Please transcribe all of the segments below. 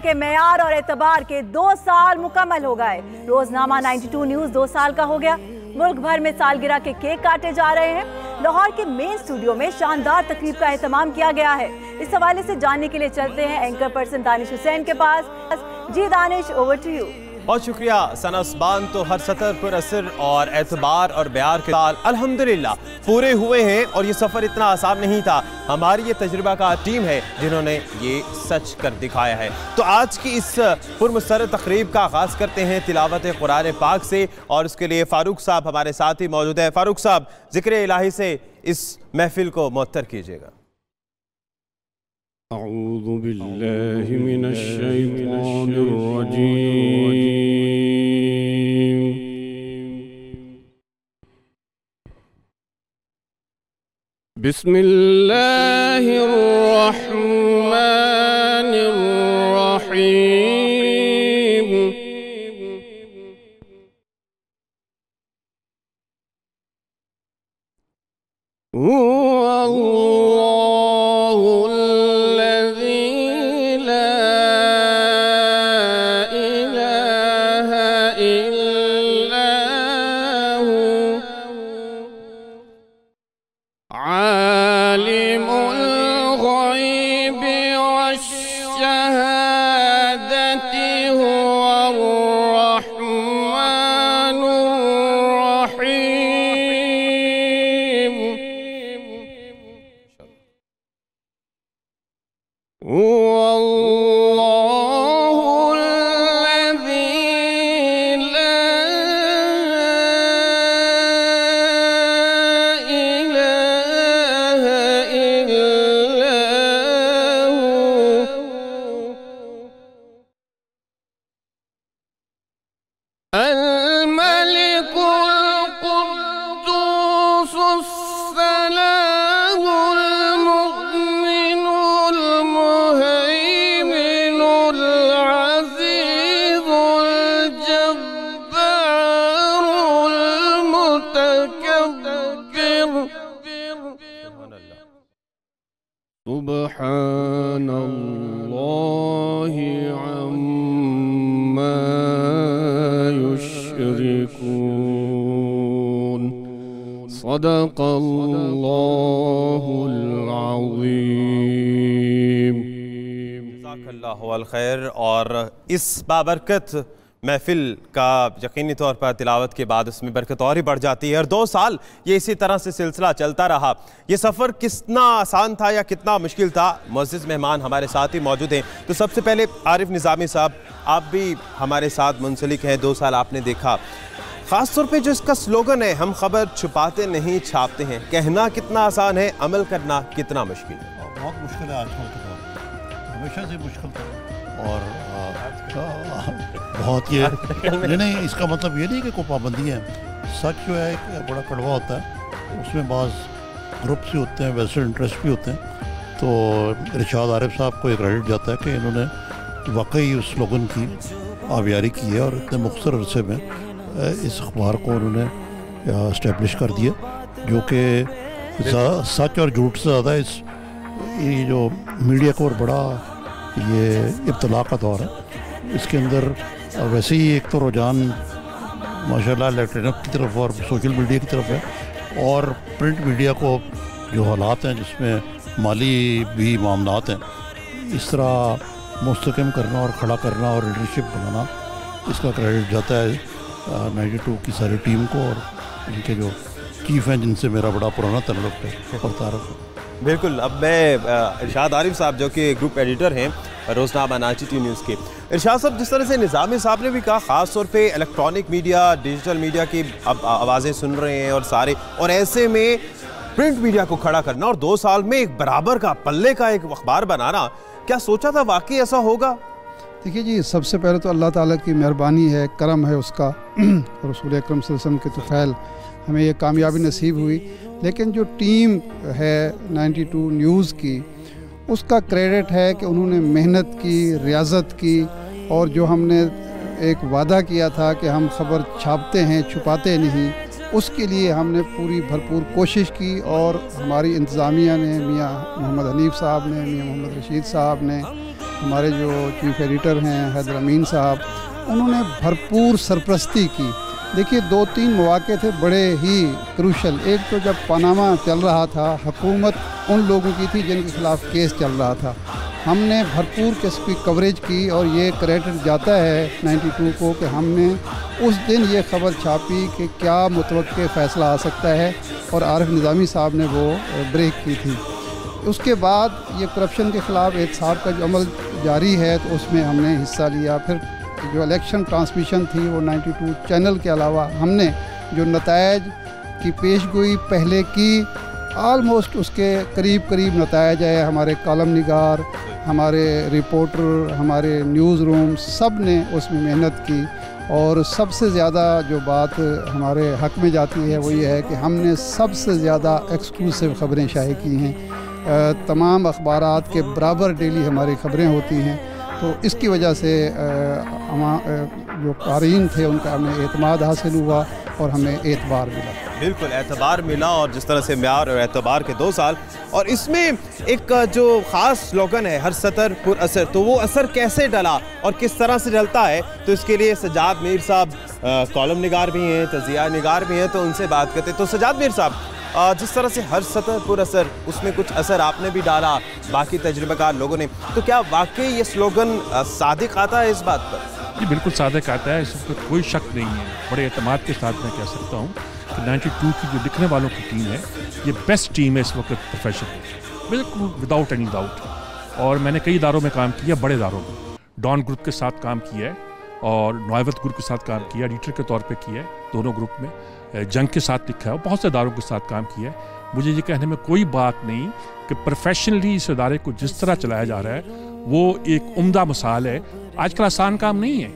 के मेयार और एतबार के 2 साल मुकम्मल हो गए। रोजनामा 92 न्यूज़ 2 साल का हो गया। मुल्क भर में सालगिरह के केक काटे जा रहे हैं। लाहौर के मेन स्टूडियो में शानदार तकरीब का एहतमाम किया गया है। इस हवाले से जानने के लिए चलते हैं एंकर पर्सन दानिश हुसैन के पास। जी दानिश, ओवर टू यू। बहुत शुक्रिया सना उस्मान। तो हर सतर पर असर और एतबार और बयार के साल अल्हम्दुलिल्लाह पूरे हुए हैं और ये सफ़र इतना आसान नहीं था। हमारी ये तजुर्बाकार टीम है जिन्होंने ये सच कर दिखाया है। तो आज की इस पुरमसरत तकरीब का आगाज़ करते हैं तिलावत कुरान पाक से और उसके लिए फ़ारूक साहब हमारे साथ ही मौजूद है। फ़ारूक साहब, ज़िक्र इलाही से इस महफिल को मुअत्तर कीजिएगा। अऊज़ु बिल्लाहि मिनश शैतानिर रजीम। बिस्मिल्लाहिर रहमानिर रहीम। सुब्हानल्लाहि अम्मा युश्रिकून। सदक़ल्लाहुल अज़ीम। जज़ाकल्लाहु अल खैर। और इस बाबरकत महफिल का यकीनी तौर पर तिलावत के बाद उसमें बरकत और ही बढ़ जाती है। और 2 साल ये इसी तरह से सिलसिला चलता रहा। ये सफ़र कितना आसान था या कितना मुश्किल था, मुअज़्ज़िज़ मेहमान हमारे साथ ही मौजूद हैं। तो सबसे पहले आरिफ निज़ामी साहब, आप भी हमारे साथ मुंसलिक हैं। 2 साल आपने देखा, ख़ास तौर पे जो इसका स्लोगन है, हम खबर छुपाते नहीं छापते हैं, कहना कितना आसान है, अमल करना कितना मुश्किल है? बहुत मुश्किल है आजकल के दौर, हमेशा से मुश्किल था। और बहुत ये नहीं, इसका मतलब ये नहीं कि कोई पाबंदी है। सच जो है एक बड़ा कड़वा होता है, उसमें बाज़ ग्रुप्स भी होते हैं, वेस्टेड इंटरेस्ट भी होते हैं। तो इरशाद आरिफ साहब को एक क्रेडिट जाता है कि इन्होंने वाकई उस स्लोगन की आबियारी की है और इतने मुख्तर अरसे में इस अखबार को उन्होंने इस्टेब्लिश कर दिया, जो कि सच और झूठ से ज़्यादा ये जो मीडिया को और बड़ा ये इब्तला का दौर है। इसके अंदर वैसे ही एक तो रुझान माशाल्लाह इलेक्ट्रॉनिक की तरफ और सोशल मीडिया की तरफ है, और प्रिंट मीडिया को जो हालात हैं जिसमें माली भी मामलात हैं, इस तरह मुस्तकम करना और खड़ा करना और लीडरशिप बनाना, इसका क्रेडिट जाता है 92 की सारी टीम को और इनके जो चीफ हैं जिनसे मेरा बड़ा पुराना ताल्लुक़ है और तारुफ है। बिल्कुल। अब मैं इरशाद आरिफ साहब जो कि ग्रुप एडिटर हैं रोज़नामा 92 न्यूज़ के, इरशाद साहब, जिस तरह से निज़ामी साहब ने भी कहा, ख़ास तौर पे इलेक्ट्रॉनिक मीडिया, डिजिटल मीडिया की अब आवाज़ें सुन रहे हैं और सारे, और ऐसे में प्रिंट मीडिया को खड़ा करना और 2 साल में एक बराबर का पल्ले का एक अखबार बनाना, क्या सोचा था वाकई ऐसा होगा? देखिए जी, सबसे पहले तो अल्लाह ताला की मेहरबानी है, करम है उसका, और रसूल अकरम सल्लल्लाहु अलैहि वसल्लम के तुफ़ैल हमें ये कामयाबी नसीब हुई। लेकिन जो टीम है 92 न्यूज़ की, उसका क्रेडिट है कि उन्होंने मेहनत की, रियाजत की, और जो हमने एक वादा किया था कि हम खबर छापते हैं छुपाते नहीं, उसके लिए हमने पूरी भरपूर कोशिश की। और हमारी इंतज़ामिया ने, मियाँ मोहम्मद हनीफ़ साहब ने, मियाँ मोहम्मद रशीद साहब ने, हमारे जो चीफ एडिटर हैं हैदर अमीन साहब, उन्होंने भरपूर सरपरस्ती की। देखिए 2-3 मौके थे बड़े ही क्रूशल। एक तो जब पनामा चल रहा था, हुकूमत उन लोगों की थी जिनके खिलाफ केस चल रहा था, हमने भरपूर किस्म की कवरेज की और ये क्रेडिट जाता है 92 को कि हमने उस दिन ये खबर छापी कि क्या मुतवक्के फ़ैसला आ सकता है, और आरिफ निज़ामी साहब ने वो ब्रेक की थी। उसके बाद ये करप्शन के ख़िलाफ़ एहतसाब का जो अमल जारी है तो उसमें हमने हिस्सा लिया। फिर जो इलेक्शन ट्रांसमिशन थी वो 92 चैनल के अलावा हमने जो नतायज की पेशगोई पहले की, आलमोस्ट उसके करीब नतायज है। हमारे कॉलम निगार, हमारे रिपोर्टर, हमारे न्यूज़ रूम, सब ने उसमें मेहनत की। और सबसे ज़्यादा जो बात हमारे हक़ में जाती है वो ये है कि हमने सबसे ज़्यादा एक्सक्लूसिव ख़बरें शाये की हैं। तमाम अखबारात के बराबर डेली हमारी ख़बरें होती हैं, तो इसकी वजह से जो क़ारीन थे उनका हमें एतमाद हासिल हुआ और हमें एतबार मिला। बिल्कुल एतबार मिला, और जिस तरह से म्यार और एतबार के 2 साल, और इसमें एक जो ख़ास स्लोगन है हर सतर पुर असर, तो वो असर कैसे डला और किस तरह से डलता है, तो इसके लिए सज्जाद मीर साहब कॉलम निगार भी हैं, तज़िया निगार भी हैं, तो उनसे बात करते। तो सज्जाद मीर साहब, जिस तरह से हर सतर पुर असर, उसमें कुछ असर आपने भी डाला, बाकी तजुर्बेकार लोगों ने, तो क्या वाकई ये स्लोगन सादिक आता है इस बात पर? जी बिल्कुल सादिक आता है, इसमें कोई शक नहीं है। बड़े एतमाद के साथ मैं कह सकता हूँ कि 92 की जो लिखने वालों की टीम है, ये बेस्ट टीम है इस वक्त प्रोफेशन में, बिल्कुल विदाउट एनी डाउट। और मैंने कई इदारों में काम किया, बड़े इदारों में, डॉन ग्रुप के साथ काम किया है और नौबत ग्रुप के साथ काम किया, एडिटर के तौर पे किया है, दोनों ग्रुप में जंग के साथ लिखा है, बहुत से इदारों के साथ काम किया है। मुझे ये कहने में कोई बात नहीं कि प्रोफेशनली इस इदारे को जिस तरह चलाया जा रहा है वो एक उम्दा मिसाल है। आजकल आसान काम नहीं है,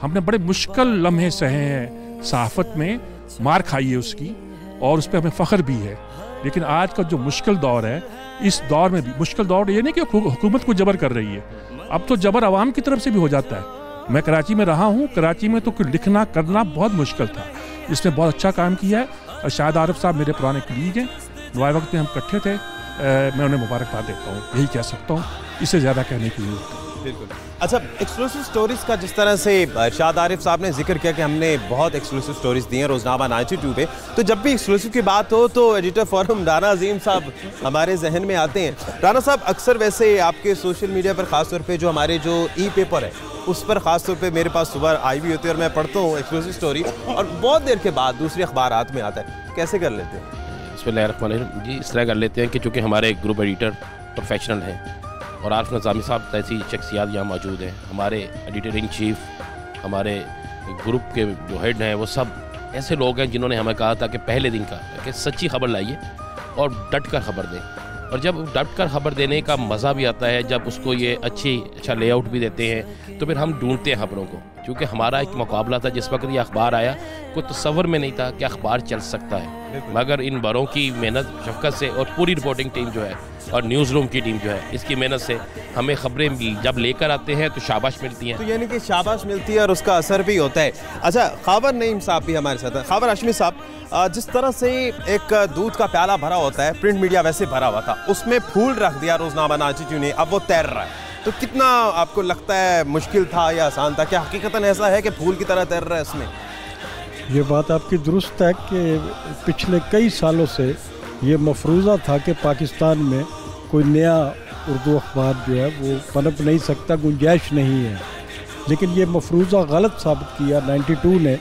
हमने बड़े मुश्किल लम्हे सहे हैं, सहाफ़त में मार खाई है उसकी, और उस पर हमें फ़ख्र भी है। लेकिन आज का जो मुश्किल दौर है, इस दौर में भी मुश्किल दौर ये नहीं कि हुकूमत को जबर कर रही है, अब तो जबर आवाम की तरफ से भी हो जाता है। मैं कराची में रहा हूँ, कराची में तो लिखना करना बहुत मुश्किल था, इसने बहुत अच्छा काम किया है। और शाहिद आरिफ साहब मेरे पुराने कलीग हैं, नवाए वक्त में हम इकट्ठे थे, मैं उन्हें मुबारकबाद देता हूँ, यही कह सकता हूँ, इससे ज़्यादा कहने की जरूरत है। बिल्कुल। अच्छा, एक्सक्लूसिव स्टोरीज़ का जिस तरह से शाहिद आरिफ साहब ने जिक्र किया कि हमने बहुत एक्सक्लूसिव स्टोरीज़ दी हैं रोज़नामा 92 पे, तो जब भी एक्सक्लूसिव की बात हो तो एडिटर फोरम राना अजीम साहब हमारे जहन में आते हैं। राना साहब, अक्सर वैसे आपके सोशल मीडिया पर ख़ासतौर पर जो हमारे जो ई पेपर है उस पर ख़ासतौर पे मेरे पास सुबह आई भी होती है और मैं पढ़ता हूँ एक्सक्लूसिव स्टोरी, और बहुत देर के बाद दूसरे अखबारात में आता है। कैसे कर लेते हैं? बिस्मिल्लाहिर्रहमानिर्रहीम जी, इस तरह कर लेते हैं कि चूँकि हमारे ग्रुप एडिटर प्रोफेशनल हैं और आरिफ निज़ामी साहब ऐसी शख्सियात यहाँ मौजूद हैं, हमारे एडिटर इन चीफ, हमारे ग्रुप के जो हेड हैं, वो सब ऐसे लोग हैं जिन्होंने हमें कहा था कि पहले दिन का कि सच्ची खबर लाइए और डट कर खबर दें। और जब डट कर खबर देने का मज़ा भी आता है, जब उसको ये अच्छा लेआउट भी देते हैं, तो फिर हम ढूंढते हैं खबरों को। क्योंकि हमारा एक मुकाबला था, जिस वक्त ये अखबार आया कोई तसव्वुर में नहीं था कि अखबार चल सकता है, मगर इन बड़ों की मेहनत शफ़क़त से और पूरी रिपोर्टिंग टीम जो है और न्यूज़ रूम की टीम जो है, इसकी मेहनत से हमें खबरें जब लेकर आते हैं तो शाबाश मिलती हैं। तो यानी कि शाबाश मिलती है और उसका असर भी होता है। अच्छा, खबर नईम साहब भी हमारे साथ हैं। खबर हाशमी साहब, जिस तरह से एक दूध का प्याला भरा होता है, प्रिंट मीडिया वैसे भरा हुआ था, उसमें फूल रख दिया रोज़नामा 92 ने, अब वो तैर रहा है, तो कितना आपको लगता है मुश्किल था या आसान था? क्या हकीकतन ऐसा है कि फूल की तरह तैर रहा है इसमें? ये बात आपकी दुरुस्त है कि पिछले कई सालों से ये मफरूज़ा था कि पाकिस्तान में कोई नया उर्दू अखबार जो है वो पनप नहीं सकता, गुंजाइश नहीं है। लेकिन ये मफरूज़ा गलत साबित किया 92 ने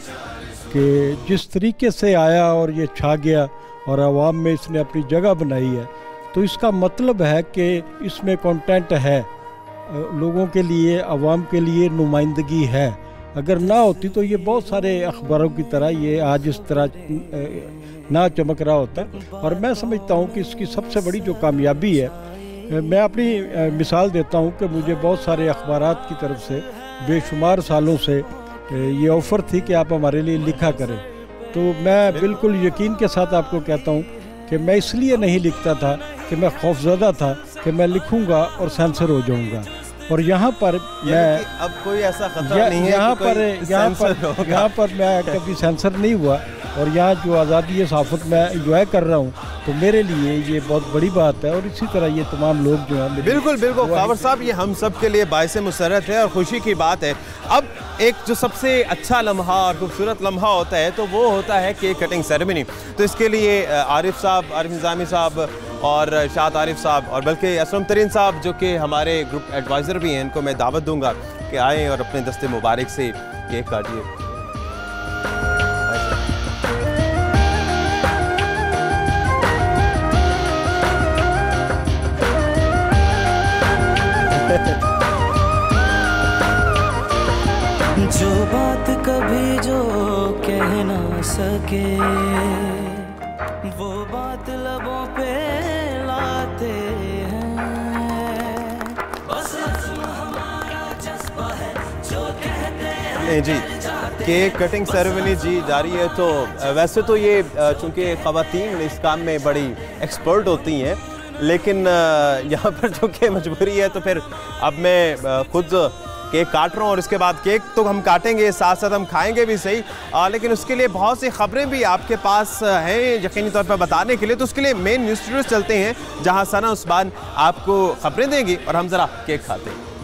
कि जिस तरीके से आया और ये छा गया और आवाम में इसने अपनी जगह बनाई है, तो इसका मतलब है कि इसमें कंटेंट है, लोगों के लिए, आवाम के लिए नुमाइंदगी है। अगर ना होती तो ये बहुत सारे अखबारों की तरह ये आज इस तरह ना चमक रहा होता। और मैं समझता हूँ कि इसकी सबसे बड़ी जो कामयाबी है, मैं अपनी मिसाल देता हूँ कि मुझे बहुत सारे अखबारात की तरफ से बेशुमार सालों से ये ऑफ़र थी कि आप हमारे लिए लिखा करें, तो मैं बिल्कुल यकीन के साथ आपको कहता हूँ कि मैं इसलिए नहीं लिखता था कि मैं खौफज़दा था कि मैं लिखूँगा और सेंसर हो जाऊँगा। और यहाँ पर मैं अब कोई ऐसा खतरा नहीं है, यहाँ पर मैं कभी सेंसर नहीं हुआ और यहाँ जो आज़ादी सहाफ़त मैं इंजॉय कर रहा हूँ, तो मेरे लिए ये बहुत बड़ी बात है और इसी तरह ये तमाम लोग जो हैं बिल्कुल बिल्कुल कावर साहब, ये हम सब के लिए बाइसे मुसरत है और खुशी की बात है। अब एक जो सबसे अच्छा लम्हा और खूबसूरत लम्हा होता है तो वो होता है केक कटिंग सेरेमनी। तो इसके लिए आरिफ साहब, आरिफ निज़ामी साहब और शाद आरिफ साहब और बल्कि असलम तरीन साहब जो कि हमारे ग्रुप एडवाइज़र भी हैं, इनको मैं दावत दूंगा कि आएँ और अपने दस्ते मुबारक से केक काटिए। जो बात कभी जो कह ना सके वो बात लबों पे लाते हैं, बस हमारा जज्बा है जो कहते हैं जी। केक कटिंग सेरेमनी जी जारी है। तो वैसे तो ये चूँकि ख़वातीन इस काम में बड़ी एक्सपर्ट होती हैं, लेकिन यहाँ पर चूँकि मजबूरी है तो फिर अब मैं खुद केक काट रहा हूँ और इसके बाद केक तो हम काटेंगे, साथ साथ हम खाएंगे भी सही, लेकिन उसके लिए बहुत सी खबरें भी आपके पास हैं यकीनी तौर पर बताने के लिए। तो उसके लिए मेन न्यूज़ स्टूडियोज चलते हैं जहाँ सना उस्मान आपको खबरें देंगी और हम ज़रा केक खाते हैं।